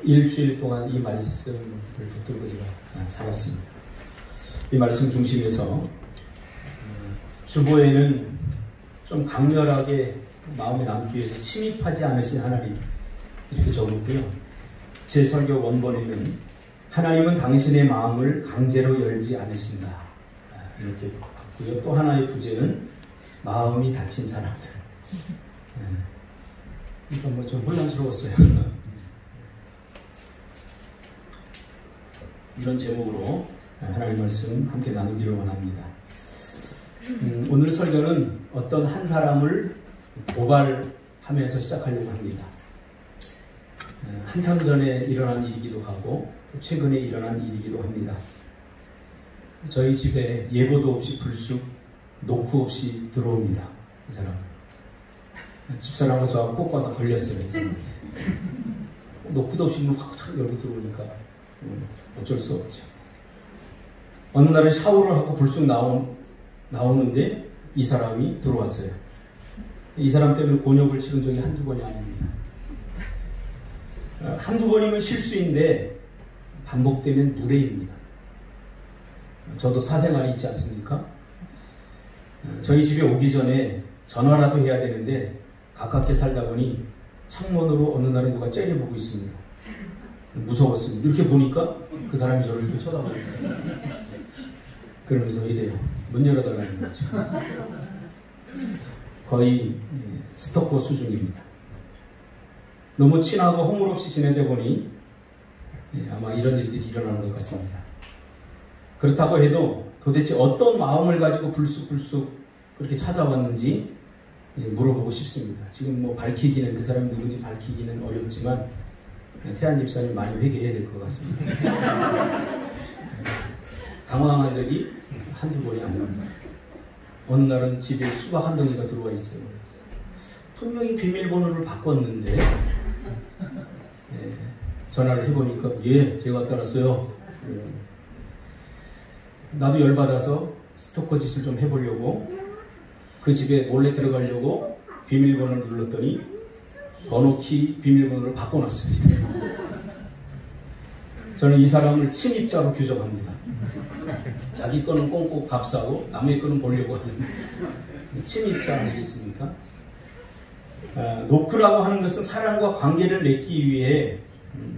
일주일 동안 이 말씀을 붙들고 제가 살았습니다. 이 말씀 중심에서 주보에는 좀 강렬하게 마음에 남기 위해서 침입하지 않으신 하나님 이렇게 적었고요. 제 설교 원본에는 하나님은 당신의 마음을 강제로 열지 않으신다 이렇게 봤고요. 또 하나의 부제는 마음이 닫힌 사람들. 이건 뭐 좀 혼란스러웠어요. 이런 제목으로 하나님의 말씀 함께 나누기를 원합니다. 오늘 설교는 어떤 한 사람을 고발하면서 시작하려고 합니다. 한참 전에 일어난 일이기도 하고 또 최근에 일어난 일이기도 합니다. 저희 집에 예고도 없이 불쑥 노크 없이 들어옵니다. 이 사람. 집사람과 저하고 꼭과다 걸렸어요. 노크도 없이 문을 확 열고 들어오니까 어쩔 수 없죠. 어느 날은 샤워를 하고 불쑥 나오는데 이 사람이 들어왔어요. 이 사람 때문에 곤욕을 치른 적이 한두 번이 아닙니다. 한두 번이면 실수인데 반복되면 무례입니다. 저도 사생활이 있지 않습니까? 저희 집에 오기 전에 전화라도 해야 되는데 가깝게 살다 보니 창문으로 어느 날에 누가 째려보고 있습니다. 무서웠습니다. 이렇게 보니까 그 사람이 저를 이렇게 쳐다보고 있어요. 그러면서 이래요. 문 열어달라는 거죠. 거의 스토커 수준입니다. 너무 친하고 허물없이 지내다 보니 아마 이런 일들이 일어나는 것 같습니다. 그렇다고 해도 도대체 어떤 마음을 가지고 불쑥불쑥 그렇게 찾아왔는지 물어보고 싶습니다. 지금 뭐 밝히기는, 그 사람이 누군지 밝히기는 어렵지만 태안 집사님 많이 회개해야 될 것 같습니다. 당황한 적이 한두 번이 아닙니다. 어느 날은 집에 수박 한 덩이가 들어와 있어요. 분명히 비밀번호를 바꿨는데 전화를 해보니까 제가 갖다 놨어요. 나도 열받아서 스토커 짓을 좀 해보려고 그 집에 몰래 들어가려고 비밀번호를 눌렀더니 번호키 비밀번호를 바꿔놨습니다. 저는 이 사람을 침입자로 규정합니다. 자기 거는 꽁꽁 값싸고 남의 거는 보려고 하는 침입자 아니겠습니까? 노크라고 하는 것은 사람과 관계를 맺기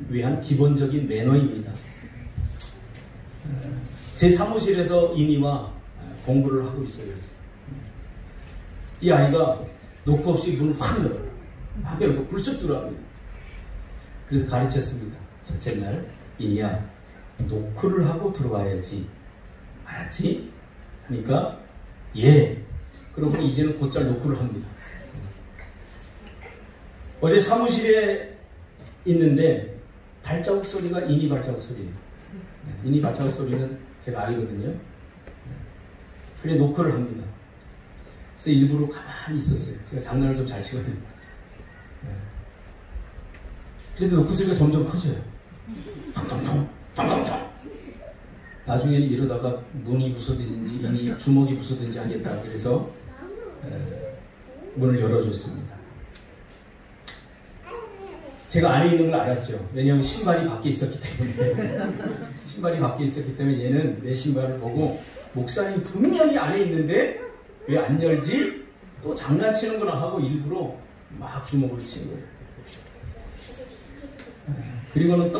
위한 기본적인 매너입니다. 제 사무실에서 인이와 공부를 하고 있어요. 이 아이가 노크 없이 문을 확 열어요. 확 열고 불쑥 들어갑니다. 그래서 가르쳤습니다. 첫째 날, 인이야, 노크를 하고 들어와야지. 알았지? 하니까 그러고 이제는 곧잘 노크를 합니다. 어제 사무실에 있는데 발자국 소리가 인이 발자국 소리예요. 인이 발자국 소리는 제가 알거든요. 그래 노크를 합니다. 그래서 일부러 가만히 있었어요. 제가 장난을 좀 잘 치거든요. 그런데 노크 소리가 점점 커져요. 텅텅텅 텅텅텅. 나중에는 이러다가 문이 부서든지 인이 주먹이 부서든지 하겠다. 그래서 문을 열어줬습니다. 제가 안에 있는 걸 알았죠. 왜냐하면 신발이 밖에 있었기 때문에 얘는 내 신발을 보고 목사님 분명히 안에 있는데 왜 안 열지? 또 장난치는구나 하고 일부러 막 주먹을 치는 거예요. 그리고는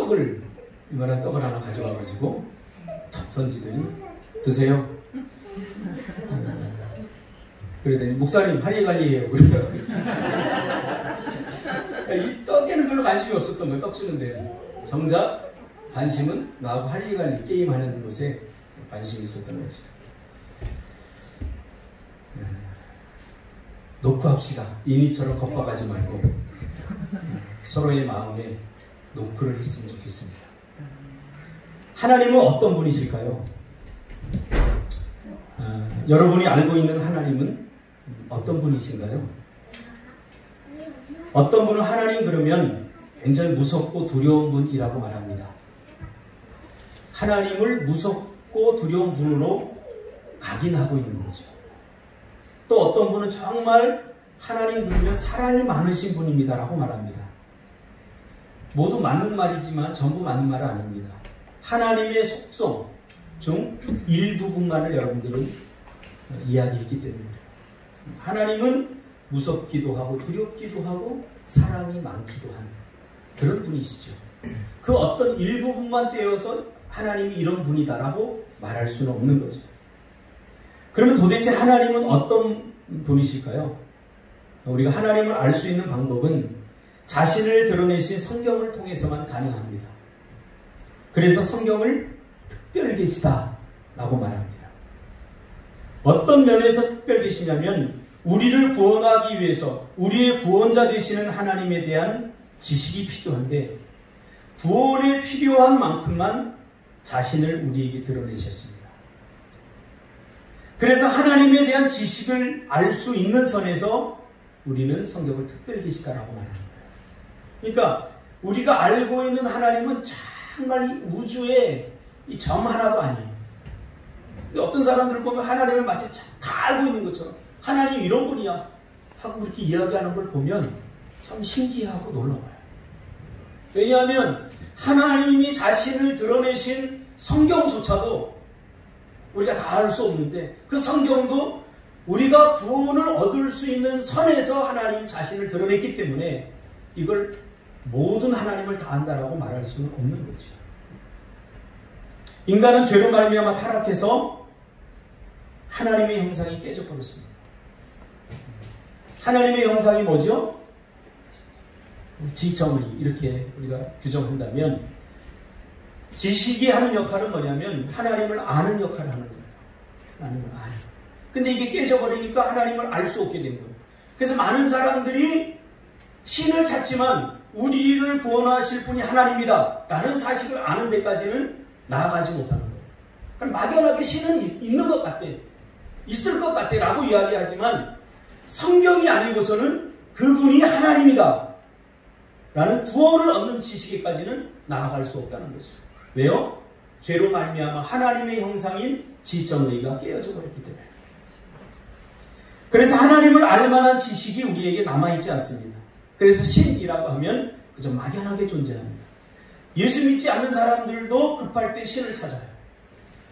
이만한 떡을 하나 가져와가지고 툭 던지더니 드세요. 그러더니 목사님 할리갈리예요. 이 떡에는 별로 관심이 없었던 거예요. 떡 주는데 정작 관심은 나하고 할리갈리 게임하는 것에 관심이 있었던 거죠. 노크합시다. 인이처럼 겁박하지 말고 서로의 마음에 노크를 했으면 좋겠습니다. 하나님은 어떤 분이실까요? 여러분이 알고 있는 하나님은 어떤 분이신가요? 어떤 분은 하나님 그러면 굉장히 무섭고 두려운 분이라고 말합니다. 하나님을 무섭고 두려운 분으로 각인하고 있는 거죠. 또 어떤 분은 정말 하나님 그러면 사랑이 많으신 분입니다라고 말합니다. 모두 맞는 말이지만 전부 맞는 말은 아닙니다. 하나님의 속성 중 일부분만을 여러분들은 이야기했기 때문에 하나님은 무섭기도 하고 두렵기도 하고 사랑이 많기도 한 그런 분이시죠. 그 어떤 일부분만 떼어서 하나님이 이런 분이다라고 말할 수는 없는 거죠. 그러면 도대체 하나님은 어떤 분이실까요? 우리가 하나님을 알 수 있는 방법은 자신을 드러내신 성경을 통해서만 가능합니다. 그래서 성경을 특별 계시다라고 말합니다. 어떤 면에서 특별 계시냐면 우리를 구원하기 위해서 우리의 구원자 되시는 하나님에 대한 지식이 필요한데 구원에 필요한 만큼만 자신을 우리에게 드러내셨습니다. 그래서 하나님에 대한 지식을 알 수 있는 선에서 우리는 성경을 특별 계시다라고 말하는 거예요. 그러니까 우리가 알고 있는 하나님은 정말 이 우주에 이 점 하나도 아니에요. 어떤 사람들 보면 하나님을 마치 다 알고 있는 것처럼 하나님 이런 분이야 하고 그렇게 이야기하는 걸 보면 참 신기하고 놀라워요. 왜냐하면 하나님이 자신을 드러내신 성경조차도 우리가 다 알 수 없는데 그 성경도 우리가 구원을 얻을 수 있는 선에서 하나님 자신을 드러냈기 때문에 이걸 모든 하나님을 다 안다라고 말할 수는 없는 거죠. 인간은 죄로 말미암아 타락해서 하나님의 형상이 깨져버렸습니다. 하나님의 형상이 뭐죠? 지정의 이렇게 우리가 규정한다면 지식이 하는 역할은 뭐냐면 하나님을 아는 역할을 하는 거예요. 하나님을 아는. 근데 이게 깨져버리니까 하나님을 알 수 없게 된 거예요. 그래서 많은 사람들이 신을 찾지만 우리를 구원하실 분이 하나님이다 라는 사실을 아는 데까지는 나아가지 못하는 거예요. 그러니까 막연하게 신은 있는 것 같대. 있을 것 같대 라고 이야기하지만 성경이 아니고서는 그분이 하나님이다 라는 구원을 얻는 지식에까지는 나아갈 수 없다는 거죠. 왜요? 죄로 말미암아 하나님의 형상인 지정의가 깨어져 버렸기 때문에. 그래서 하나님을 알 만한 지식이 우리에게 남아있지 않습니다. 그래서 신이라고 하면 그저 막연하게 존재합니다. 예수 믿지 않는 사람들도 급할 때 신을 찾아요.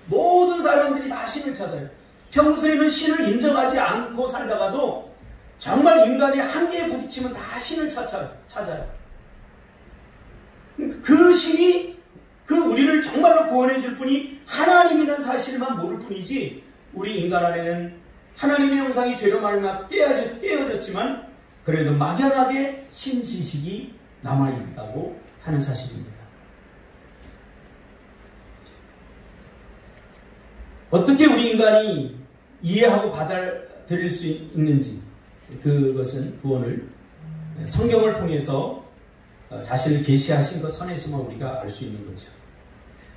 모든 사람들이 다 신을 찾아요. 평소에는 신을 인정하지 않고 살다가도 정말 인간의 한계에 부딪히면 다 신을 찾아요. 그 신이 우리를 정말로 구원해 줄 분이 하나님이라는 사실만 모를 뿐이지 우리 인간 안에는 하나님의 형상이 죄로 말미암아 깨어졌지만 그래도 막연하게 신지식이 남아있다고 하는 사실입니다. 어떻게 우리 인간이 이해하고 받아들일 수 있는지 그것은 구원을 성경을 통해서 자신을 계시하신 것 선에서만 우리가 알 수 있는 거죠.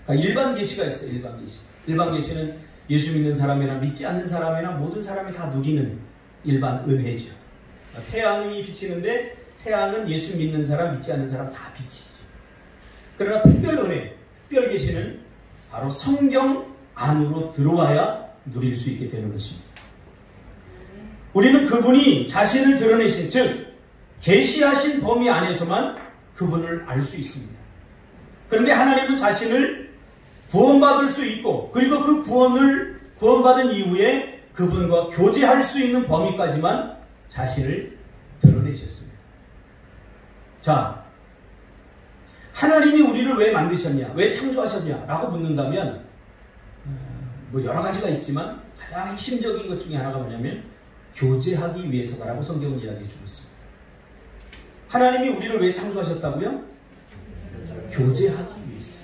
일반 계시가 있어요. 일반 계시. 일반 계시는 예수 믿는 사람이나 믿지 않는 사람이나 모든 사람이 다 누리는 일반 은혜죠. 태양이 비치는데 태양은 예수 믿는 사람, 믿지 않는 사람 다 비치죠. 그러나 특별 은혜, 특별 계시는 바로 성경 안으로 들어와야 누릴 수 있게 되는 것입니다. 우리는 그분이 자신을 드러내신 즉 계시하신 범위 안에서만 그분을 알 수 있습니다. 그런데 하나님은 자신을 구원받을 수 있고 그리고 그 구원받은 이후에 그분과 교제할 수 있는 범위까지만 자신을 드러내셨습니다. 자, 하나님이 우리를 왜 만드셨냐? 왜 창조하셨냐? 라고 묻는다면 뭐 여러 가지가 있지만 가장 핵심적인 것 중에 하나가 뭐냐면 교제하기 위해서라고 성경은 이야기해 주고 있습니다. 하나님이 우리를 왜 창조하셨다고요? 교제하기 위해서.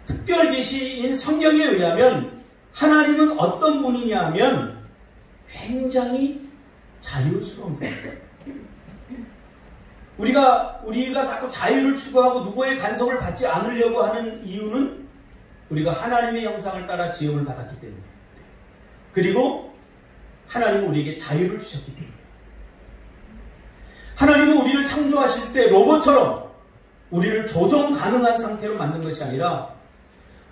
특별 계시인 성경에 의하면 하나님은 어떤 분이냐면 굉장히 자유스러운 분이에요. 우리가 자꾸 자유를 추구하고 누구의 간섭을 받지 않으려고 하는 이유는 우리가 하나님의 형상을 따라 지음을 받았기 때문에 그리고 하나님은 우리에게 자유를 주셨기 때문에 하나님은 우리를 창조하실 때 로봇처럼 우리를 조정 가능한 상태로 만든 것이 아니라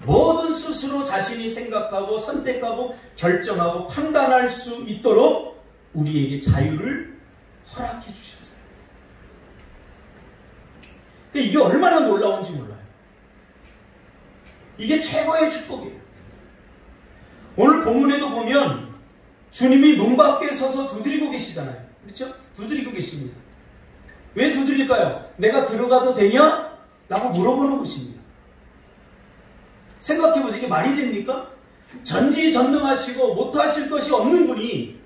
뭐든 스스로 자신이 생각하고 선택하고 결정하고 판단할 수 있도록 우리에게 자유를 허락해 주셨어요. 이게 얼마나 놀라운지 몰라요. 이게 최고의 축복이에요. 오늘 본문에도 보면 주님이 문 밖에 서서 두드리고 계시잖아요. 그렇죠? 두드리고 계십니다. 왜 두드릴까요? 내가 들어가도 되냐? 라고 물어보는 것입니다. 생각해보세요. 이게 말이 됩니까? 전지전능하시고 못하실 것이 없는 분이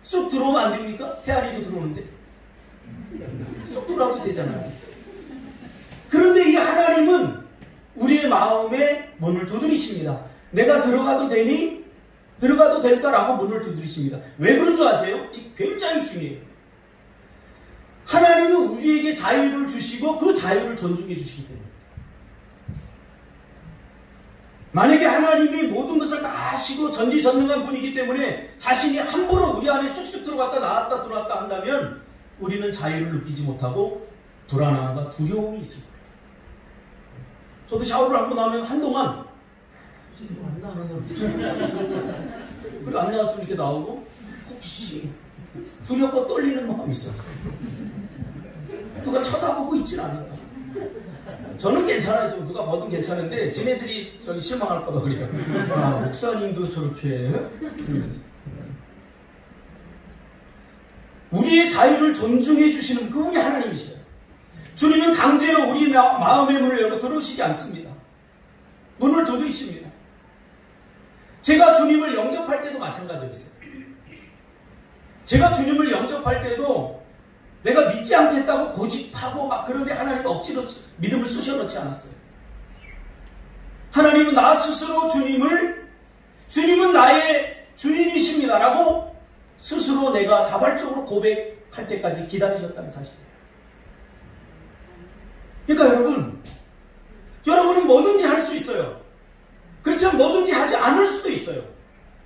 쑥 들어오면 안 됩니까? 태아리도 들어오는데 쑥 들어와도 되잖아요. 그런데 이 하나님은 우리의 마음에 문을 두드리십니다. 내가 들어가도 되니? 들어가도 될까라고 문을 두드리십니다. 왜 그런 줄 아세요? 이 굉장히 중요해요. 하나님은 우리에게 자유를 주시고 그 자유를 존중해 주시기 때문에. 만약에 하나님이 모든 것을 다 하시고 전지전능한 분이기 때문에 자신이 함부로 우리 안에 쑥쑥 들어갔다 나왔다 들어왔다 한다면 우리는 자유를 느끼지 못하고 불안함과 두려움이 있을 거예요. 저도 샤워를 하고 나면 한동안 안 나오는 그리고 안 나왔으면 이렇게 나오고 혹시 두렵고 떨리는 마음이 있었어요. 누가 쳐다보고 있진 않을까. 저는 괜찮아요. 좀 누가 뭐든 괜찮은데 지네들이 저기 실망할까봐 그래요. 아, 목사님도 저렇게 그러면서. 우리의 자유를 존중해 주시는 그분이 하나님이시죠. 주님은 강제로 우리 마음의 문을 열고 들어오시지 않습니다. 문을 두드리십니다. 제가 주님을 영접할 때도 마찬가지였어요. 제가 주님을 영접할 때도 내가 믿지 않겠다고 고집하고 막 그런데 하나님 억지로 믿음을 쑤셔넣지 않았어요. 하나님은 나 스스로 주님은 나의 주인이십니다라고 스스로 내가 자발적으로 고백할 때까지 기다리셨다는 사실이에요. 그러니까 여러분은 뭐든지 할 수 있어요. 그렇지만 뭐든지 하지 않을 수도 있어요.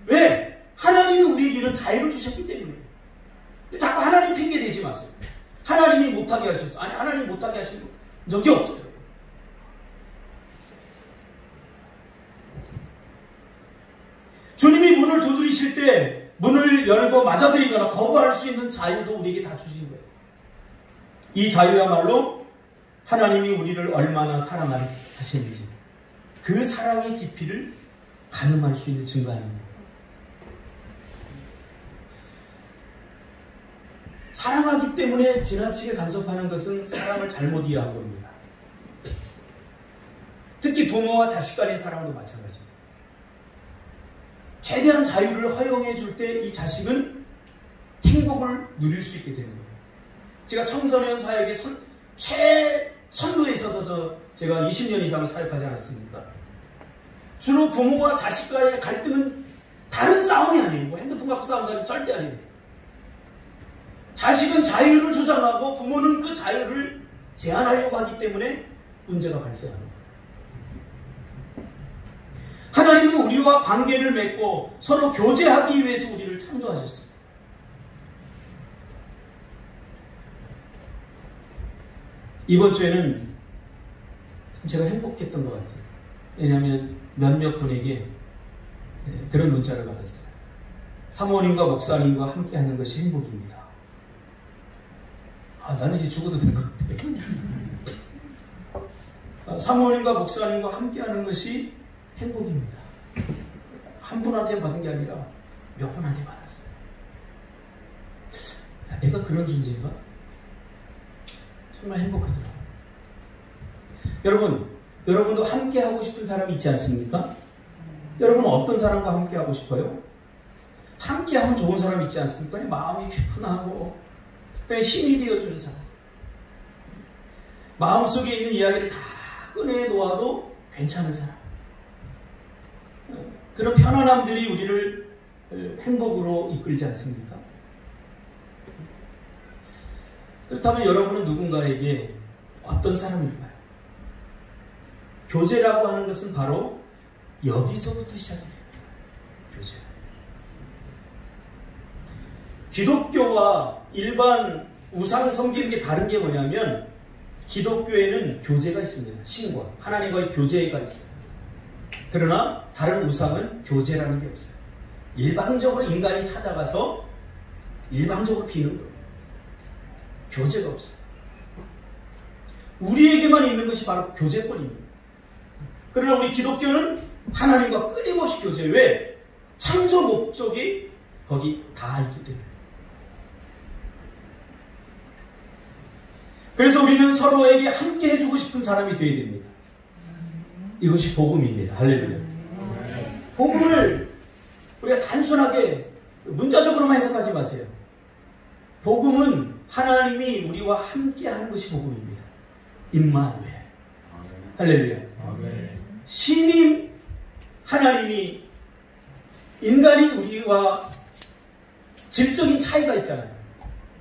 왜? 하나님이 우리에게 이런 자유를 주셨기 때문에. 자꾸 하나님 핑계 대지 마세요. 하나님이 못하게 하셨어요. 아니, 하나님 못하게 하신 적이 없어요. 주님이 문을 두드리실 때 문을 열고 맞아들이거나 거부할 수 있는 자유도 우리에게 다 주신 거예요. 이 자유야말로 하나님이 우리를 얼마나 사랑하시는지 그 사랑의 깊이를 가늠할 수 있는 증거입니다. 사랑하기 때문에 지나치게 간섭하는 것은 사랑을 잘못 이해한 겁니다. 특히 부모와 자식 간의 사랑도 마찬가지입니다. 최대한 자유를 허용해 줄 때 이 자식은 행복을 누릴 수 있게 되는 거예요. 제가 청소년 사역의 최선두에 서서 제가 20년 이상을 사역하지 않았습니까? 주로 부모와 자식 간의 갈등은 다른 싸움이 아니에요. 뭐 핸드폰 갖고 싸운다는 절대 아니에요. 자식은 자유를 주장하고 부모는 그 자유를 제한하려고 하기 때문에 문제가 발생합니다. 하나님은 우리와 관계를 맺고 서로 교제하기 위해서 우리를 창조하셨습니다. 이번 주에는 제가 행복했던 것 같아요. 왜냐하면 몇몇 분에게 그런 문자를 받았어요. 사모님과 목사님과 함께 하는 것이 행복입니다. 아, 나는 이제 죽어도 될 것 같아. 사모님과 목사님과 함께 하는 것이 행복입니다. 한 분한테 받은 게 아니라 몇 분한테 받았어요. 야, 내가 그런 존재인가? 정말 행복하더라고요. 여러분도 함께 하고 싶은 사람이 있지 않습니까? 여러분은 어떤 사람과 함께 하고 싶어요? 함께 하면 좋은 사람이 있지 않습니까? 마음이 편하고 힘이 되어주는 사람. 마음속에 있는 이야기를 다 꺼내놓아도 괜찮은 사람. 그런 편안함들이 우리를 행복으로 이끌지 않습니까? 그렇다면 여러분은 누군가에게 어떤 사람일까요? 교제라고 하는 것은 바로 여기서부터 시작이 됩니다. 교제. 기독교와 일반 우상 섬기는 게 다른 게 뭐냐면 기독교에는 교제가 있습니다. 신과 하나님과의 교제가 있어요. 그러나 다른 우상은 교제라는 게 없어요. 일방적으로 인간이 찾아가서 일방적으로 비는 거예요. 교제가 없어요. 우리에게만 있는 것이 바로 교제권입니다. 그러나 우리 기독교는 하나님과 끊임없이 교제해요. 왜? 창조 목적이 거기 다 있기 때문에. 그래서 우리는 서로에게 함께 해주고 싶은 사람이 되어야 됩니다. 이것이 복음입니다. 할렐루야. 복음을 우리가 단순하게 문자적으로만 해석하지 마세요. 복음은 하나님이 우리와 함께 하는 것이 복음입니다. 임마누엘. 할렐루야. 신인 하나님이 인간인 우리와 질적인 차이가 있잖아요.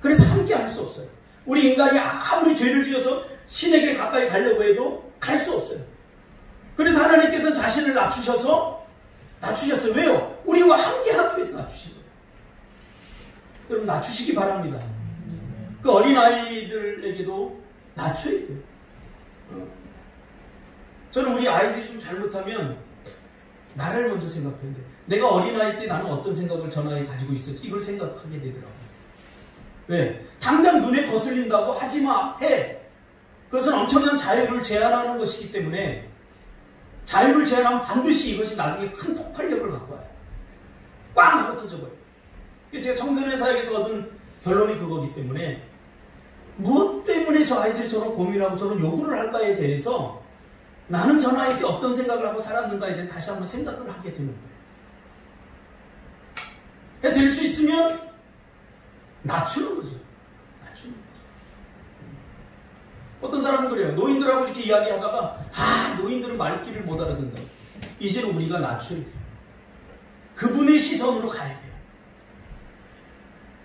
그래서 함께 할 수 없어요. 우리 인간이 아무리 죄를 지어서 신에게 가까이 가려고 해도 갈 수 없어요. 그래서 하나님께서는 자신을 낮추셨어요. 왜요? 우리와 함께 하기 위해서 낮추신 거예요. 여러분 낮추시기 바랍니다. 그 어린아이들에게도 낮춰야 돼요. 저는 우리 아이들이 좀 잘못하면 나를 먼저 생각하는데 내가 어린아이 때 나는 어떤 생각을 저 나이에 가지고 있었지 이걸 생각하게 되더라고요. 왜? 당장 눈에 거슬린다고 하지마 해. 그것은 엄청난 자유를 제한하는 것이기 때문에 자유를 제한하면 반드시 이것이 나중에 큰 폭발력을 갖고 와요. 꽝 하고 터져버려요. 제가 청소년 사역에서 얻은 결론이 그거기 때문에 무엇 때문에 저 아이들이 저런 고민하고 저런 요구를 할까에 대해서 나는 저 나이 때 어떤 생각을 하고 살았는가에 대해 다시 한번 생각을 하게 되는 거예요. 될 수 있으면 낮추는 거죠. 어떤 사람은 그래요. 노인들하고 이렇게 이야기하다가 노인들은 말귀를 못 알아듣는다. 이제는 우리가 낮춰야 돼요. 그분의 시선으로 가야 돼요.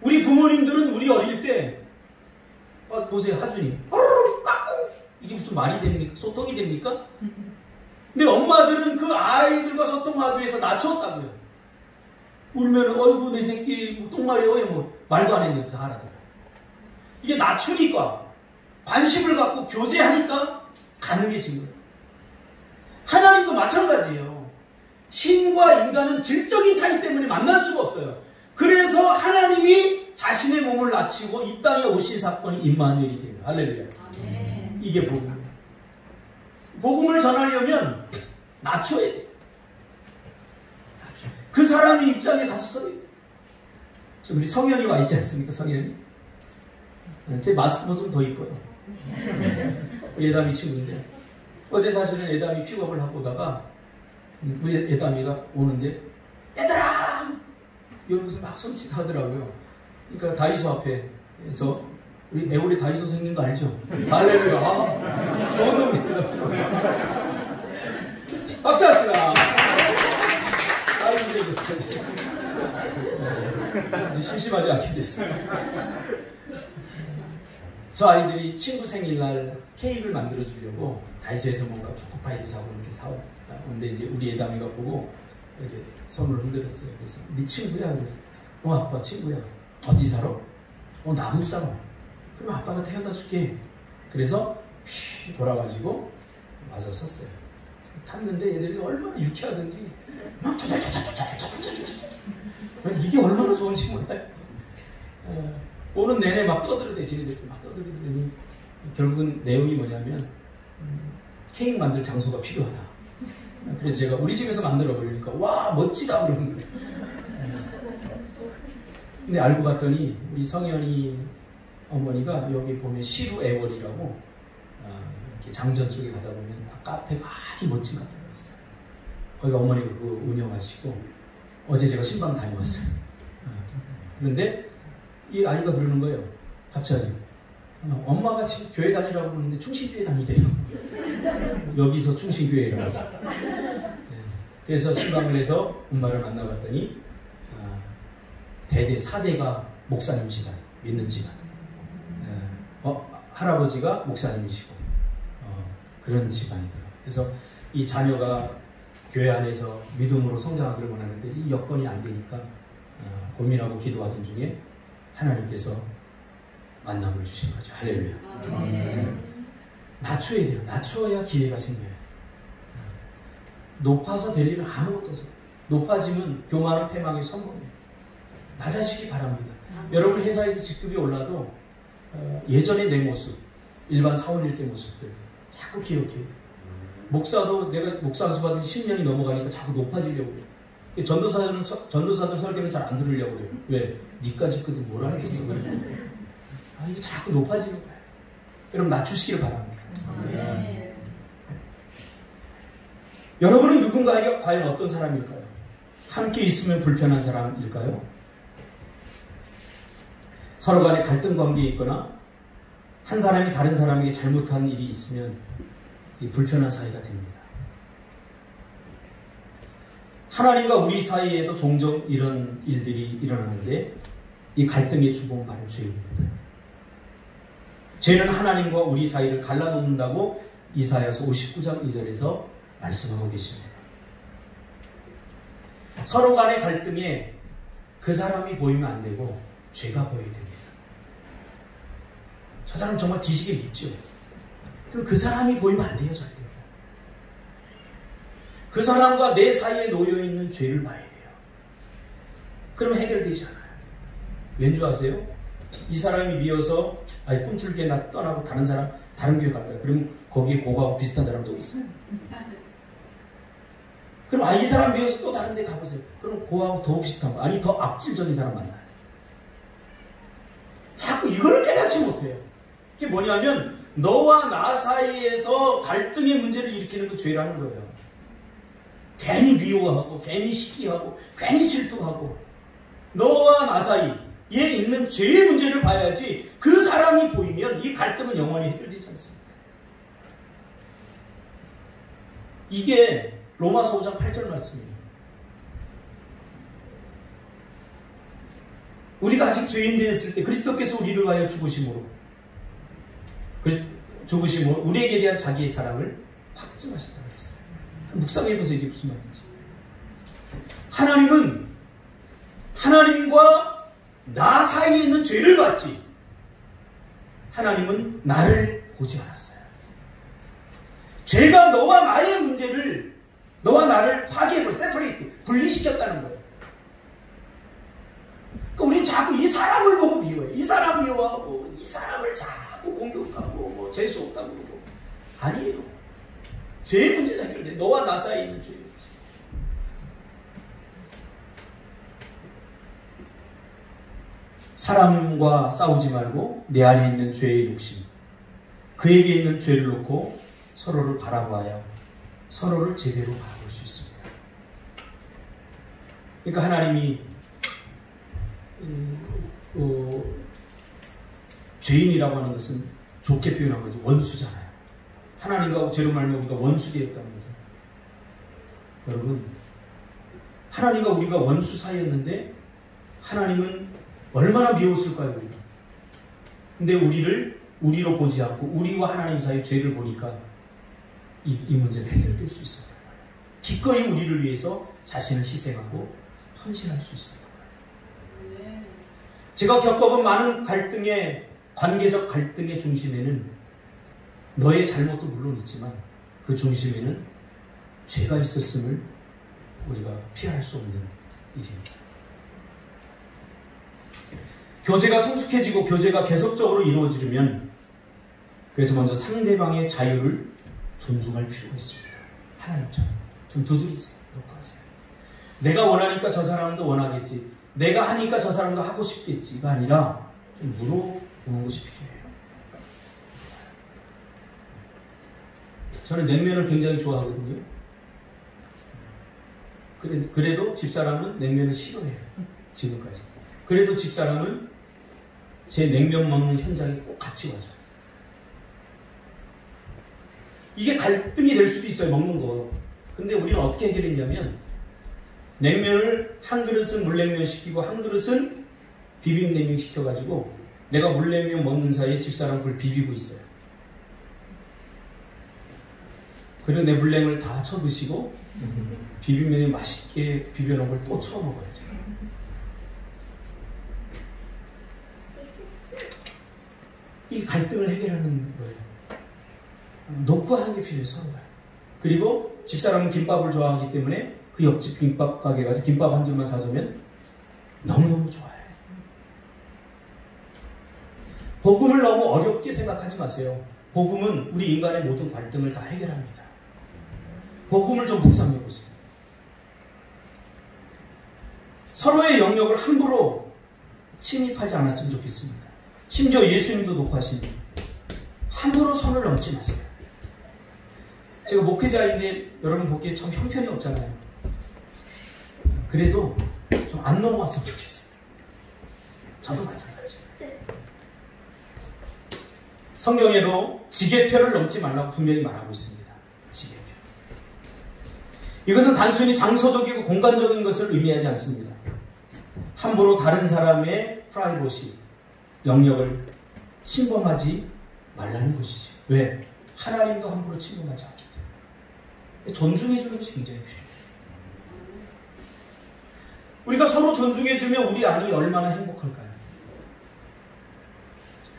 우리 부모님들은 우리 어릴 때 보세요. 하준이 이게 무슨 말이 됩니까? 소통이 됩니까? 근데 엄마들은 그 아이들과 소통하기 위해서 낮췄다고요. 울면은 어이구 내 새끼 똥마려워 뭐 말도 안 했는데 다 알아들어요. 이게 낮추니까 관심을 갖고 교제하니까 가능해진 거예요. 하나님도 마찬가지예요. 신과 인간은 질적인 차이 때문에 만날 수가 없어요. 그래서 하나님이 자신의 몸을 낮추고 이 땅에 오신 사건이 임마누엘이 돼요. 할렐루야. 이게 복음이에요. 복음을 전하려면 낮춰야 돼요. 그 사람의 입장에 가서 서요. 우리 성현이 와 있지 않습니까? 성현이. 제 마스크 벗으면 더 이뻐요. 우리 애담이 친구인데 어제 사실은 애담이 픽업을 하고 오다가 우리 애담이가 오는데 얘들아! 여기서 막 손짓 하더라고요. 그러니까 다이소 앞에서 우리 애월에 다이소 생긴 거 알죠? 할렐루야. 좋은 놈입니다. 박수 합시다. 이제 심심하지 않게 됐어요. 저 아이들이 친구 생일날 케이크를 만들어 주려고 다이소에서 뭔가 초코파이도 사고 이렇게 사왔는데 이제 우리 애담이가 보고 이렇게 손을 흔들었어요. 그래서 네 친구야? 그래서 아빠 친구야. 어디 살아? 나무 살아. 그럼 아빠가 태워다 줄게. 그래서 피 돌아가지고 와서 섰어요. 탔는데 얘들이 얼마나 유쾌하든지 막 이게 얼마나 좋은지 몰라요. 오는 내내 막 떠들어대 지네들 막 떠들어대더니 결국은 내용이 뭐냐면 케이크 만들 장소가 필요하다. 그래서 제가 우리 집에서 만들어 버리니까 와 멋지다 그러는 거예요. 근데 알고 봤더니 우리 성현이 어머니가 여기 보면 시루애월이라고 이렇게 장전 쪽에 가다 보면 카페가 아주 멋진 카페가 있어요. 거기가 어머니가 그거 운영하시고 어제 제가 신방 다녀왔어요. 그런데 이 아이가 그러는 거예요. 갑자기 엄마가 교회 다니라고 그러는데 충신교회 다니래요. 여기서 충신교회라고. 그래서 신방을 해서 엄마를 만나봤더니 대대 4대가 목사님 집안, 믿는 집안. 할아버지가 목사님이시고 그런 집안이더라고요. 그래서 이 자녀가 교회 안에서 믿음으로 성장하기를 원하는데 이 여건이 안 되니까 고민하고 기도하던 중에 하나님께서 만남을 주신 거죠. 할렐루야. 낮춰야 돼요. 낮춰야 기회가 생겨요. 높아서 될 일은 아무것도 없어요. 높아지면 교만은 패망의 선봉이에요. 낮아지기 바랍니다. 여러분 회사에서 직급이 올라도 예전의 내 모습 일반 사원일 때 모습들 자꾸 기억해요. 목사도 내가 목사 안수 받은 10년이 넘어가니까 자꾸 높아지려고 그래요. 전도사들 설교는 잘 안 들으려고 그래요. 왜? 니까지 끝은 뭘 알겠어. 이게 자꾸 높아지는 거예요. 여러분 낮추시기를 바랍니다. 네. 여러분은 누군가에게 과연 어떤 사람일까요? 함께 있으면 불편한 사람일까요? 서로 간에 갈등 관계에 있거나 한 사람이 다른 사람에게 잘못한 일이 있으면 불편한 사이가 됩니다. 하나님과 우리 사이에도 종종 이런 일들이 일어나는데 이 갈등의 주범은 바로 죄입니다. 죄는 하나님과 우리 사이를 갈라놓는다고 이사야서 59장 2절에서 말씀하고 계십니다. 서로 간의 갈등에 그 사람이 보이면 안 되고 죄가 보여야 됩니다. 저 사람 정말 뒤지게 믿죠. 그럼 그 사람이 보이면 안 돼요. 절대. 그 사람과 내 사이에 놓여있는 죄를 봐야 돼요. 그러면 해결되지 않아요. 왠지 아세요? 이 사람이 미워서 꿈틀게 나 떠나고 다른 교회 갈까요? 그러면 거기에 고가하고 비슷한 사람 또 있어요. 그럼 이 사람 미워서 또 다른 데 가보세요. 그럼 고하고 더 비슷한 거, 아니 더 악질적인 사람 만나요. 자꾸 이거를 깨닫지 못해요. 그게 뭐냐면 너와 나 사이에서 갈등의 문제를 일으키는 그 죄라는 거예요. 괜히 미워하고 괜히 시기하고 괜히 질투하고 너와 나 사이에 있는 죄의 문제를 봐야지 그 사람이 보이면 이 갈등은 영원히 해결되지 않습니다. 이게 로마서 5장 8절 말씀이에요. 우리가 아직 죄인 되었을 때 그리스도께서 우리를 위하여 죽으심으로 우리에게 대한 자기의 사랑을 확증하셨다고 했어요. 묵상해보세요. 이게 무슨 말인지. 하나님은 하나님과 나 사이에 있는 죄를 봤지 하나님은 나를 보지 않았어요. 죄가 너와 나의 문제를 너와 나를 파괴해버려 세퍼레이트 분리시켰다는 거예요. 그러니까 우리는 자꾸 이 사람을 보고 미워해요. 이 사람 미워하고 이 사람을 자꾸 공격하고 뭐 재수 없다고 그러고 아니에요. 죄의 문제가 해결돼. 너와 나 사이에 있는 죄의 문제. 사람과 싸우지 말고 내 안에 있는 죄의 욕심, 그에게 있는 죄를 놓고 서로를 바라봐야 서로를 제대로 바라볼 수 있습니다. 그러니까 하나님이 죄인이라고 하는 것은 좋게 표현한 거죠. 원수잖아요. 하나님과 죄로 말하면 우리가 원수되었다는 거잖아요. 여러분, 하나님과 우리가 원수 사이였는데 하나님은 얼마나 미웠을까요? 우리가. 근데 우리를 우리로 보지 않고 우리와 하나님 사이 죄를 보니까 이 문제는 해결될 수 있어요. 기꺼이 우리를 위해서 자신을 희생하고 헌신할 수 있어요. 제가 겪어본 많은 관계적 갈등의 중심에는 너의 잘못도 물론 있지만 그 중심에는 죄가 있었음을 우리가 피할 수 없는 일입니다. 교제가 성숙해지고 교제가 계속적으로 이루어지려면 그래서 먼저 상대방의 자유를 존중할 필요가 있습니다. 하나님처럼 좀 두드리세요. 놓고 하세요. 내가 원하니까 저 사람도 원하겠지. 내가 하니까 저 사람도 하고 싶겠지가 아니라 좀 물어보는 것이 필요해요. 저는 냉면을 굉장히 좋아하거든요. 그래도 집사람은 냉면을 싫어해요. 지금까지. 그래도 집사람은 제 냉면 먹는 현장에 꼭 같이 와줘요. 이게 갈등이 될 수도 있어요. 먹는 거. 근데 우리는 어떻게 해결했냐면 냉면을 한 그릇은 물냉면 시키고 한 그릇은 비빔냉면 시켜가지고 내가 물냉면 먹는 사이에 집사람 그걸 비비고 있어요. 그리고 내 물냉을 다 쳐드시고 비빔면에 맛있게 비벼놓은 걸 또 쳐 먹어야죠. 이 갈등을 해결하는 거예요. 놓고 하는 게 필요해요. 서로가. 그리고 집사람은 김밥을 좋아하기 때문에 그 옆집 김밥 가게 가서 김밥 한 줄만 사주면 너무너무 좋아해요. 복음을 너무 어렵게 생각하지 마세요. 복음은 우리 인간의 모든 갈등을 다 해결합니다. 복음을 좀 묵상해 보세요. 서로의 영역을 함부로 침입하지 않았으면 좋겠습니다. 심지어 예수님도 녹화하신 함부로 선을 넘지 마세요. 제가 목회자인데 여러분 보기에 참 형편이 없잖아요. 그래도 좀 안 넘어왔으면 좋겠어요. 저도 마찬가지. 성경에도 지계표를 넘지 말라고 분명히 말하고 있습니다. 지계표. 이것은 단순히 장소적이고 공간적인 것을 의미하지 않습니다. 함부로 다른 사람의 프라이버시, 영역을 침범하지 말라는 것이죠. 왜? 하나님도 함부로 침범하지 않기 때문에. 존중해 주는 것이 굉장히 필요해요. 우리가 서로 존중해 주면 우리 안이 얼마나 행복할까요?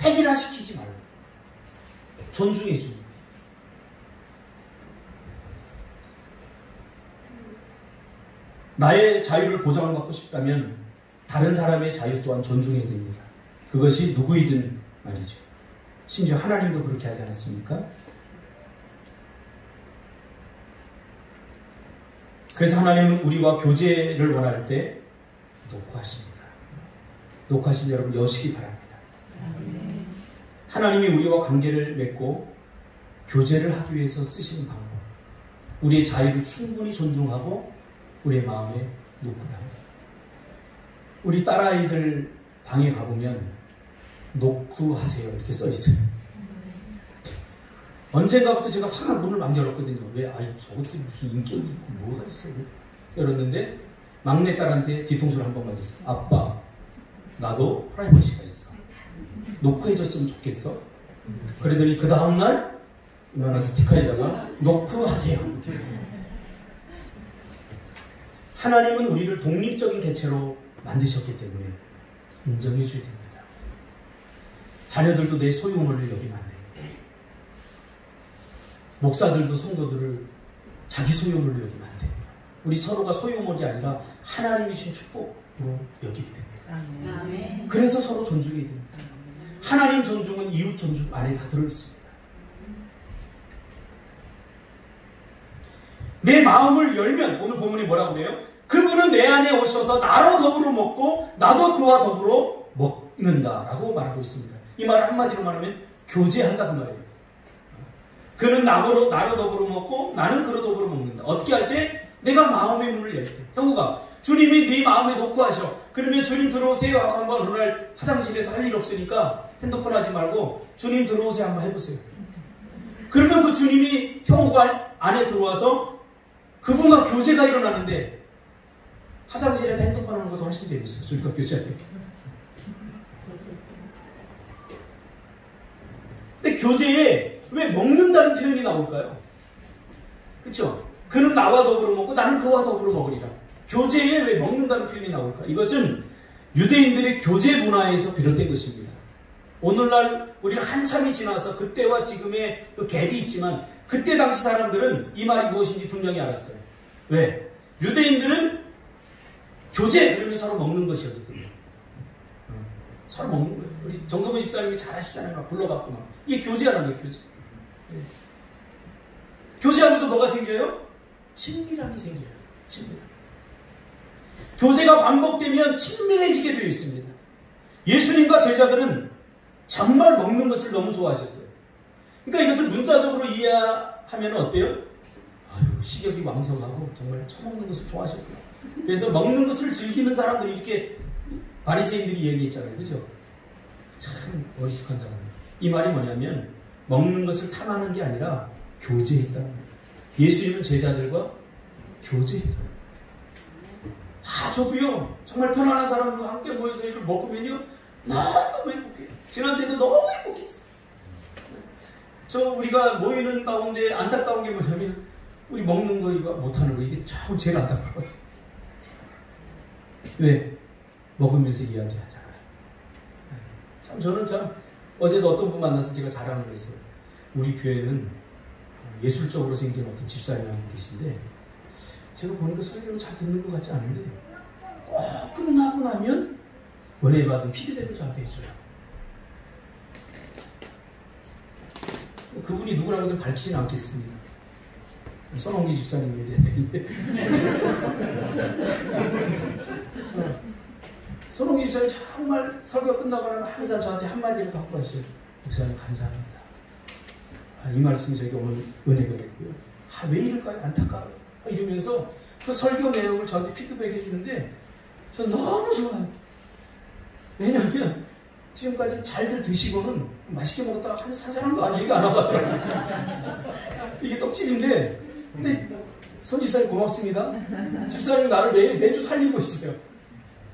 획일화 시키지 말고 존중해 주는 거예요. 나의 자유를 보장받고 싶다면 다른 사람의 자유 또한 존중해야 됩니다. 그것이 누구이든 말이죠. 심지어 하나님도 그렇게 하지 않았습니까? 그래서 하나님은 우리와 교제를 원할 때 녹화하십니다. 녹화하신 여러분 여시기 바랍니다. 하나님이 우리와 관계를 맺고 교제를 하기 위해서 쓰시는 방법, 우리의 자유를 충분히 존중하고 우리의 마음에 놓고 합니다. 우리 딸아이들 방에 가보면 놓고 하세요 이렇게 써있어요. 언젠가부터 제가 화가 문을 막 열었거든요. 왜? 아이 저것들이 무슨 인격이 있고 뭐가 있어요. 열었는데 막내딸한테 뒤통수를 한 번 맞았어요. 아빠 나도 프라이버시가 있어. 놓고 해줬으면 좋겠어. 그러더니 그 다음날 이만한 스티커에다가 놓고 하세요 이렇게 썼어요. 하나님은 우리를 독립적인 개체로 만드셨기 때문에 인정해 줘야 됩니다. 자녀들도 내 소유물을 여기면 안 됩니다. 목사들도 성도들을 자기 소유물로 여기면 안 됩니다. 우리 서로가 소유물이 아니라 하나님이 주신 축복으로 여기게 됩니다. 아멘. 그래서 서로 존중해야 됩니다. 하나님 존중은 이웃 존중 안에 다 들어있습니다. 내 마음을 열면 오늘 본문이 뭐라고 그래요? 그분은 내 안에 오셔서 나로 더불어 먹고 나도 그와 더불어 먹는다라고 말하고 있습니다. 이 말을 한마디로 말하면 교제한다 그 말이에요. 그는 나로 더불어 먹고 나는 그로 더불어 먹는다. 어떻게 할 때? 내가 마음의 문을 열 때. 형우가 주님이 네 마음에 놓고 하셔. 그러면 주님 들어오세요 하고 한번 어느 날 화장실에서 할 일 없으니까 핸드폰 하지 말고 주님 들어오세요 한번 해보세요. 그러면 그 주님이 형우가 안에 들어와서 그분과 교제가 일어나는데 화장실에다 핸드폰 하는 것도 훨씬 재밌어요. 주님과 교제할 때. 근데 교제에 왜 먹는다는 표현이 나올까요? 그렇죠? 그는 나와 더불어 먹고 나는 그와 더불어 먹으리라. 교제에 왜 먹는다는 표현이 나올까? 이것은 유대인들의 교제 문화에서 비롯된 것입니다. 오늘날 우리는 한참이 지나서 그때와 지금의 그 갭이 있지만 그때 당시 사람들은 이 말이 무엇인지 분명히 알았어요. 왜? 유대인들은 교제 그러면 서로 먹는 것이었기 때문에 서로 먹는 거예요. 우리 정성호 집사님이 잘 하시잖아요. 막 불러갖고 막 이게 교제하는 거예요. 교제. 교제하면서 뭐가 생겨요? 친밀함이 생겨요. 친밀함. 교제가 반복되면 친밀해지게 되어 있습니다. 예수님과 제자들은 정말 먹는 것을 너무 좋아하셨어요. 그러니까 이것을 문자적으로 이해하면 어때요? 아유, 식욕이 왕성하고 정말 처먹는 것을 좋아하셨구나. 그래서 먹는 것을 즐기는 사람들이 이렇게 바리새인들이 얘기했잖아요. 그죠? 참 어리숙한 사람. 이 말이 뭐냐면 먹는 것을 탐하는 게 아니라 교제했다는 거예요. 예수님은 제자들과 교제했다. 저도요 정말 편안한 사람들과 함께 모여서 이걸 먹으면요 너무 행복해요. 지난주에도 너무 행복했어요. 우리가 모이는 가운데 안타까운 게 뭐냐면 우리 먹는 거 이거 못하는 거 이게 참 제일 안타까워요. 왜? 먹으면서 이야기하잖아요. 참 저는 참 어제도 어떤 분 만나서 제가 자랑을 했어요. 우리 교회는 예술적으로 생긴 어떤 집사님 한 분 계신데 제가 보니까 설교를 잘 듣는 것 같지 않은데 꼭 끝나고 나면 은혜 받은 피드백을 저한테 해줘요. 그분이 누구라고는 밝히진 않겠습니다. 손홍기 집사님에 대한 손홍기 집사님 정말 설교가 끝나고 나면 항상 저한테 한마디를 하고 가시죠. 목사님 감사합니다. 이 말씀이 저에게 오늘 은혜가 됐고요. 왜 이럴까요? 안타까워요. 이러면서 그 설교 내용을 저한테 피드백 해주는데 저 너무 좋아요. 왜냐하면 지금까지 잘들 드시고는 맛있게 먹었다가 한 사자는 거 아니에요? 안 와봐요. 이게 떡집인데 근데 손 집사님 고맙습니다. 집사님 나를 매주 살리고 있어요.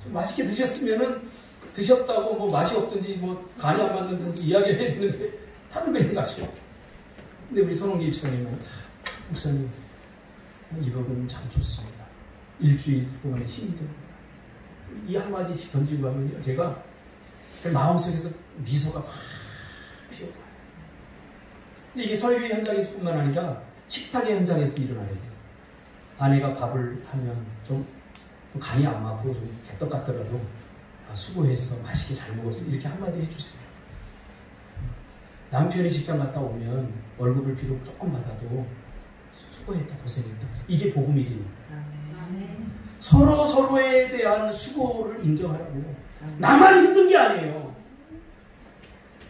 좀 맛있게 드셨으면은 드셨다고 뭐 맛이 없든지 뭐 간이 안 맞는지 이야기를 해야 되는데 다들 그냥 가시고. 근데 우리 손홍기 집사님은 목사님 이거는 참 좋습니다. 일주일 동안에 힘이 됩니다. 이 한마디씩 던지고 하면요 제가 마음속에서 미소가 막 피어나요. 근데 이게 설교 현장에서뿐만 아니라 식탁의 현장에서도 일어나야 돼요. 아내가 밥을 하면 좀 간이 안 맞고 좀 개떡 같더라도 수고했어, 맛있게 잘 먹었어 이렇게 한마디 해주세요. 남편이 직장 갔다 오면 월급을 비록 조금 받아도 수고했다, 고생했다. 이게 복음이래요. 서로 서로에 대한 수고를 인정하라고요. 나만 힘든 게 아니에요.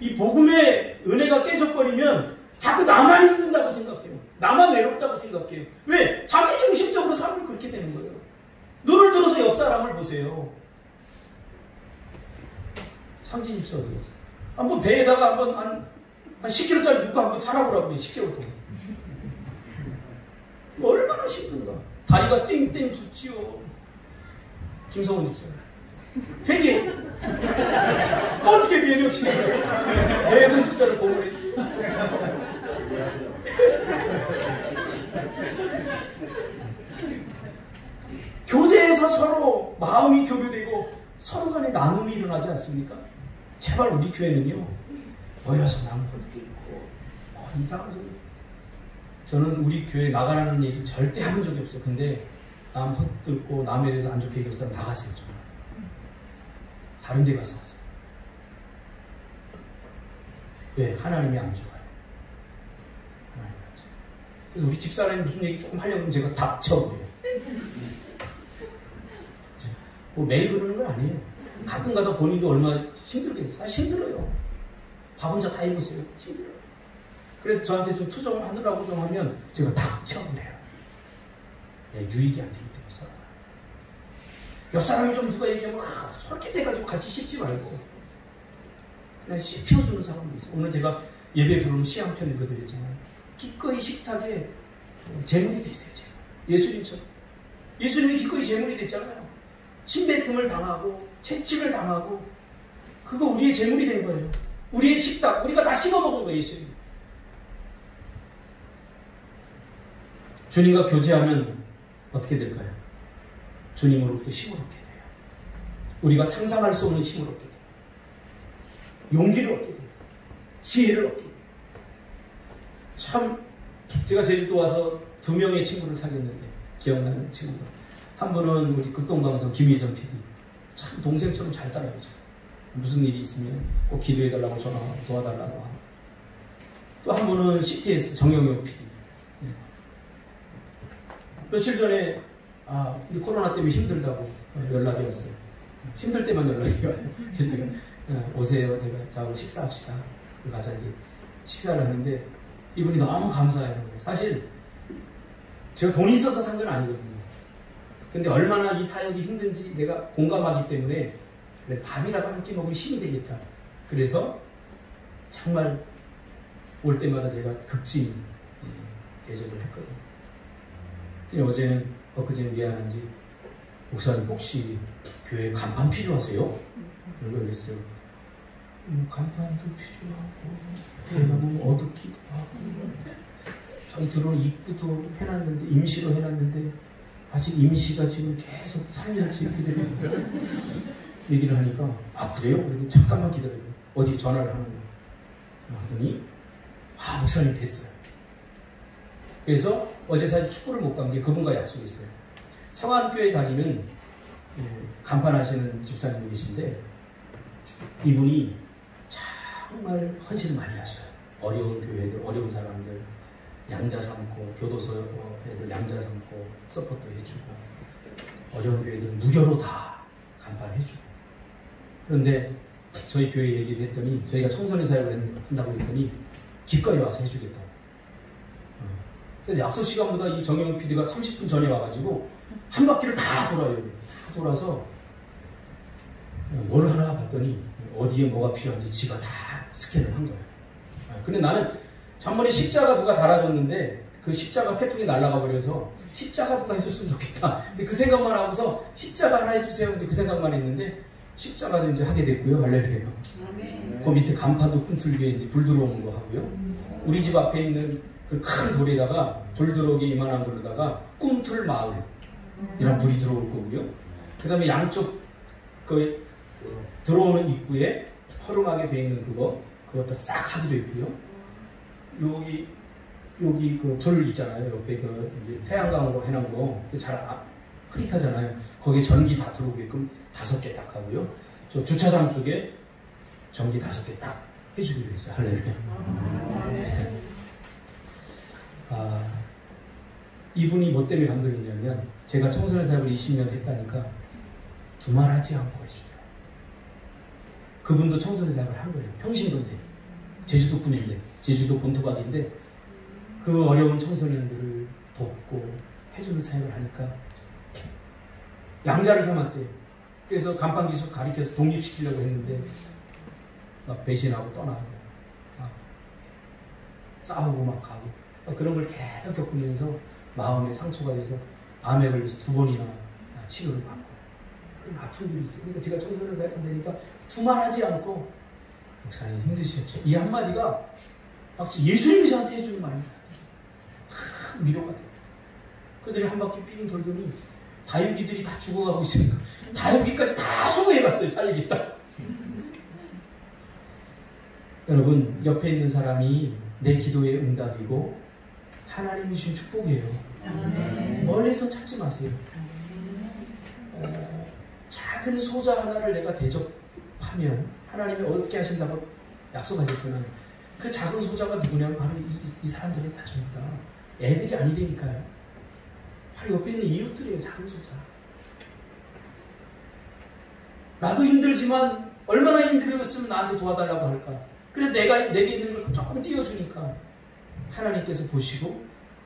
이 복음의 은혜가 깨져버리면 자꾸 나만 힘든다고 생각해요. 나만 외롭다고 생각해요. 왜? 자기 중심적으로 삶을 그렇게 되는 거예요. 눈을 들어서 옆 사람을 보세요. 상진 입사 어디 갔어? 한번 배에다가 한번 한 10kg짜리 넣고 한번 살아보라고 그래요. 10kg 동안. 얼마나 힘든가. 다리가 땡땡 붙지요. 김성훈 입사. 회계. 어떻게 면역시켜요? 배에서 집사를 고문했어. 교제에서 서로 마음이 교류되고 서로 간에 나눔이 일어나지 않습니까? 제발 우리 교회는요 모여서 나무도 있고 이상한 소리. 저는 우리 교회 나가라는 얘기 절대 해본 적이 없어요. 근데 남 헛듣고 남에 대해서 안 좋게 얘기해서 나가세요. 정말. 다른 데 가서 하세요. 왜? 하나님이 안 좋아요. 하나님이 안 좋아요. 그래서 우리 집사람이 무슨 얘기 조금 하려고 하면 제가 닥쳐버려요. 뭐 매일 그러는 건 아니에요. 가끔 가다 본인도 얼마나 힘들겠어요. 사실 힘들어요. 밥 혼자 다 해보세요. 힘들어요. 그래서 저한테 좀 투정을 하느라고 좀 하면 제가 닥쳐버려요. 유익이 안 되기 때문에. 옆 사람이 좀 누가 얘기하면 솔깃해가지고 같이 씹지 말고 그냥 씹혀주는 사람도 있어요. 오늘 제가 예배 부르는 시 한 편 읽어드렸잖아요. 기꺼이 식탁에 제물이 됐어요. 예수님처럼. 예수님이 기꺼이 제물이 됐잖아요. 침뱉음을 당하고 채찍을 당하고 그거 우리의 제물이 된 거예요. 우리의 식탁, 우리가 다 씹어 먹은 거예요. 예수님. 주님과 교제하면 어떻게 될까요? 주님으로부터 힘을 얻게 돼요. 우리가 상상할 수 없는 힘을 얻게 돼요. 용기를 얻게 돼요. 지혜를 얻게 돼요. 참 제가 제주도 와서 2명의 친구를 사귀었는데 기억나는 친구가 한 분은 우리 극동방송 김희정 PD 참 동생처럼 잘 따라오죠. 무슨 일이 있으면 꼭 기도해달라고 전화하고 도와달라고 하고 또 한 분은 CTS 정영혁 PD 며칠 전에 우리 코로나 때문에 힘들다고 연락이 왔어요. 힘들 때만 연락이 와요. 그래서 제가 오세요. 제가 저하고 식사합시다. 가서 이제 식사를 하는데 이분이 너무 감사해요. 사실 제가 돈이 있어서 산 건 아니거든요. 근데 얼마나 이 사역이 힘든지 내가 공감하기 때문에 그래, 밥이라도 한 끼 먹으면 힘이 되겠다. 그래서 정말 올 때마다 제가 극진 대접을 했거든요. 근데 어제는 엊그제는 미안한지 목사님 혹시 교회 간판 필요하세요? 이런 걸 그랬어요. 간판도 필요하고 교회가 너무 어둡기도 하고 저희 들어오는 입구도 해놨는데 임시로 해놨는데 아직 임시가 지금 계속 3년째 이렇게 되는 얘기를 하니까 그래요? 그래도 잠깐만 기다려요. 어디 전화를 하는 거예요. 하더니 목사님 됐어요. 그래서 어제 사실 축구를 못 간 게 그분과 약속이 있어요. 성안교회 다니는 간판하시는 집사님이 계신데 이분이 정말 헌신을 많이 하셔요. 어려운 교회들, 어려운 사람들 양자 삼고, 교도소 애들 양자 삼고 서포트 해주고, 어려운 교회들 무료로 다 간판해주고. 그런데 저희 교회 얘기를 했더니, 저희가 청소년 사역을 한다고 했더니 기꺼이 와서 해주겠다고. 그래서 약속 시간보다 이 정영 PD가 30분 전에 와가지고 한 바퀴를 다 돌아요. 다 돌아서 뭘 하나 봤더니 어디에 뭐가 필요한지 지가 다 스캔을 한 거예요. 근데 나는 전번에 십자가 누가 달아줬는데 그 십자가 태풍이 날아가 버려서 십자가 누가 해줬으면 좋겠다. 근데 그 생각만 하고서 십자가 하나 해주세요. 근데 그 생각만 했는데 십자가도 이제 하게 됐고요. 할렐루야. 그 밑에 간판도 꿈틀 위에 이제 불 들어오는 거 하고요. 우리 집 앞에 있는 그 큰 돌에다가 불 들어오게 이만한 불로다가 꿈틀 마을 이런 불이 들어올 거고요. 그 다음에 양쪽 그 들어오는 입구에 허름하게 돼 있는 그것도 싹 하기로 했고요. 여기 그 불 있잖아요. 옆에 그 이제 태양광으로 해놓은 거, 그 잘 흐릿하잖아요. 거기에 전기 다 들어오게끔 5개 딱 하고요. 저 주차장 쪽에 전기 5개 딱 해주기로 했어요. 할렐루야. 이분이 뭐 때문에 감동이냐면, 제가 청소년 사역을 20년 했다니까 두말하지 않고 해주더라고요. 그분도 청소년 사역을 한 거예요. 평신도인데, 제주도 분인데, 제주도 본토박인데 그 어려운 청소년들을 돕고 해주는 사역을 하니까 양자를 삼았대요. 그래서 간판 기술 가르쳐서 독립시키려고 했는데 막 배신하고 떠나고 막 싸우고 막 가고 그런 걸 계속 겪으면서 마음에 상처가 돼서 암에 걸려서 2번이나 치료를 받고 그런 아픈 일이 있어요. 그러니까 제가 청소년 사역 한다니까 두말하지 않고, 목사님 힘드셨죠? 이 한마디가 예수님이 저한테 해주는 말입니다. 다 위로가 돼요. 그들이 한 바퀴 삥 돌더니 다육이들이 다 죽어가고 있으니까 다육이까지 다 수고해봤어요. 살리겠다. 여러분, 옆에 있는 사람이 내 기도의 응답이고 하나님이 주신 축복이에요. 멀리서 찾지 마세요. 작은 소자 하나를 내가 대접하면 하나님이 어떻게 하신다고 약속하셨잖아요. 그 작은 소자가 누구냐면 바로 이 사람들이 다 줍니다. 애들이 아니라니까요. 바로 옆에 있는 이웃들이에요. 작은 소자. 나도 힘들지만 얼마나 힘들었으면 나한테 도와달라고 할까. 그래서 내게 있는 걸 조금 띄워주니까 하나님께서 보시고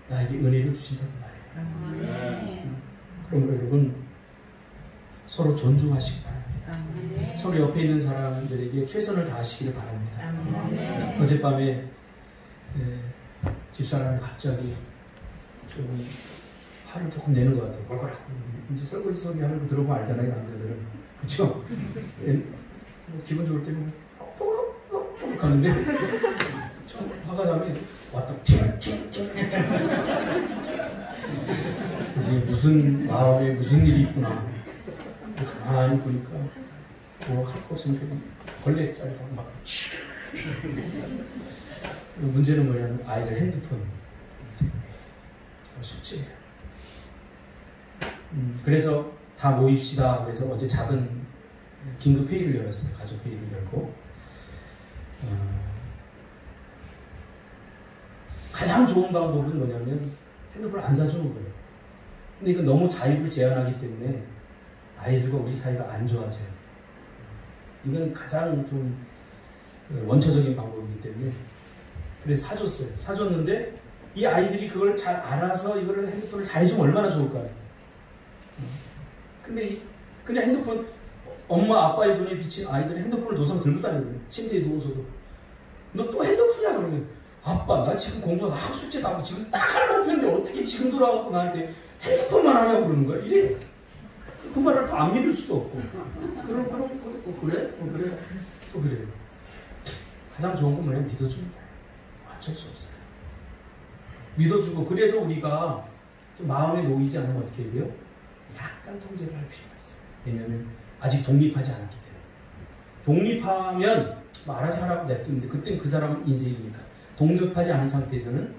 나에게 은혜를 주신다고 말해요. 그럼 여러분, 서로 존중하시기 바랍니다. 서로 옆에 있는 사람들에게 최선을 다하시기를 바랍니다. 어젯밤에 집사람이 갑자기 좀 화를 조금 내는 것 같아요. 꼴꼴하고. 이제 설거지 소리 하는 거 들어보면 알잖아요, 남자들은. 그쵸? 기분 좋을 때는 뽀록 하는데 좀 화가 나면 왔다 팅팅팅 이제 무슨 마음에 무슨 일이 있구나. 가만히 보니까 뭐 할 거 없으면 걸레 짜리다 막. 문제는 뭐냐면 아이들 핸드폰 숙제예요. 그래서 다 모입시다. 그래서 어제 작은 긴급 회의를 열었어요. 가족 회의를 열고 가장 좋은 방법은 뭐냐면 핸드폰을 안 사주는 거예요. 근데 이건 너무 자유를 제한하기 때문에 아이들과 우리 사이가 안 좋아져요. 이건 가장 좀 원초적인 방법이기 때문에 그래서 사줬어요. 사줬는데 이 아이들이 그걸 잘 알아서 이거를 핸드폰을 잘해주면 얼마나 좋을까요? 근데 그냥 핸드폰 엄마 아빠의 눈에 비친 아이들은 핸드폰을 노상 들고 다니거든요. 침대에 누워서도. 너 또 핸드폰이야? 그러면 아빠 나 지금 공부하고 숙제도 하고 지금 딱 할 목표인데 어떻게 지금 돌아와서 나한테 핸드폰만 하냐고 그러는 거야. 이래 그 말을 또 안 믿을 수도 없고 그래? 그래? 또 그래요. 가장 좋은 건 뭐냐면 믿어주는 거예요. 어쩔 수 없어요. 믿어주고 그래도 우리가 좀 마음에 놓이지 않으면 어떻게 해야 돼요? 약간 통제를 할 필요가 있어요. 왜냐하면 아직 독립하지 않았기 때문에. 독립하면 뭐 알아서 하라고 냅두는데 그땐 그 사람 인생이니까. 독립하지 않은 상태에서는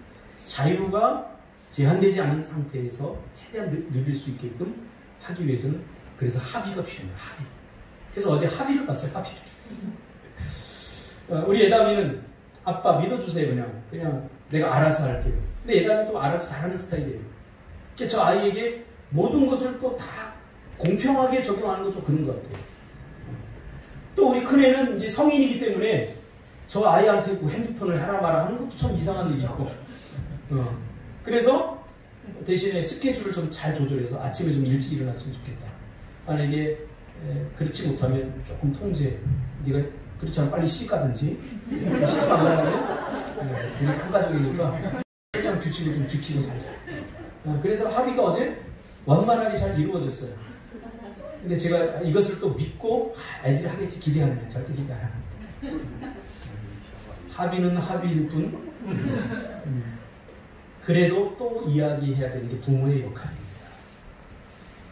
자유가 제한되지 않은 상태에서 최대한 누릴 수 있게끔 하기 위해서는 그래서 합의가 필요해요. 합의. 그래서 어제 합의를 봤어요. 합의를. 우리 애담이는 아빠 믿어주세요. 그냥 내가 알아서 할게요. 근데 예담이 또 알아서 잘하는 스타일이에요. 그러니까 저 아이에게 모든 것을 또 다 공평하게 적용하는 것도 그런 것 같아요. 또 우리 큰애는 이제 성인이기 때문에 저 아이한테 뭐 핸드폰을 하라 마라 하는 것도 참 이상한 일이고, 그래서 대신에 스케줄을 좀 잘 조절해서 아침에 좀 일찍 일어났으면 좋겠다. 만약에 그렇지 못하면 조금 통제, 네가 그렇지 않으면 빨리 시집 가든지, 시집 안 가면 우리 한 가족이니까 일정 규칙을 좀 지키고 살자. 그래서 합의가 어제 원만하게 잘 이루어졌어요. 근데 제가 이것을 또 믿고 애들이 하겠지 기대하는, 절대 기대 안 합니다. 합의는 합의일 뿐, 그래도 또 이야기해야 되는 게 부모의 역할입니다.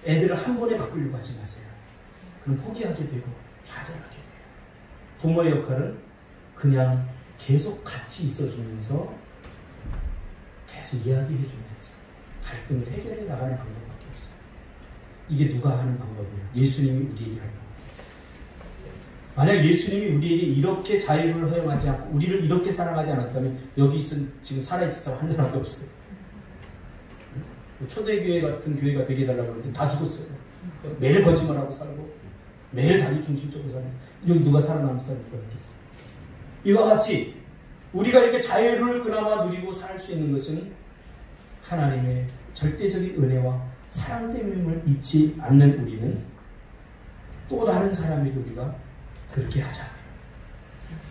애들을 한 번에 바꾸려고 하지 마세요. 그럼 포기하게 되고 좌절하게 돼요. 부모의 역할은 그냥 계속 같이 있어주면서 계속 이야기해주면서 갈등을 해결해 나가는 방법밖에 없어요. 이게 누가 하는 방법이에요? 예수님이 우리에게 하는 방법. 만약 예수님이 우리에게 이렇게 자유를 허용하지 않고 우리를 이렇게 사랑하지 않았다면 여기 있은 지금 살아있을 사람 한 사람도 없어요. 초대교회 같은 교회가 되게 해달라고 하는데 다 죽었어요. 매일 거짓말하고 살고 매일 자기 중심적으로 살고 여기 누가 살아남을 사람 누가 있겠어요. 이와 같이 우리가 이렇게 자유를 그나마 누리고 살 수 있는 것은 하나님의 절대적인 은혜와 사랑 때문임을 잊지 않는 우리는 또 다른 사람에게 우리가 그렇게 하자고요.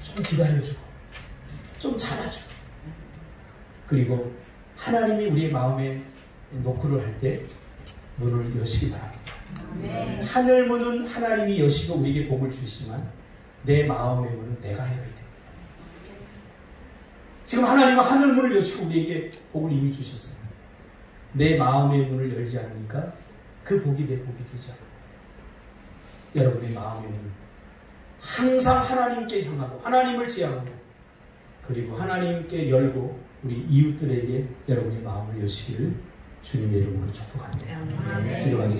좀 기다려주고 좀 참아주고 그리고 하나님이 우리의 마음에 노크를 할 때 문을 여시기 바랍니다. 네. 하늘 문은 하나님이 여시고 우리에게 복을 주시지만 내 마음의 문은 내가 열어야 됩니다. 지금 하나님은 하늘 문을 여시고 우리에게 복을 이미 주셨어요. 내 마음의 문을 열지 않으니까 그 복이 내 복이 되지 않아요. 여러분의 마음의 문은 항상 하나님께 향하고 하나님을 지향하고 그리고 하나님께 열고 우리 이웃들에게 여러분의 마음을 여시기를 주님의 이름으로 축복합니다. 기도하겠습니다.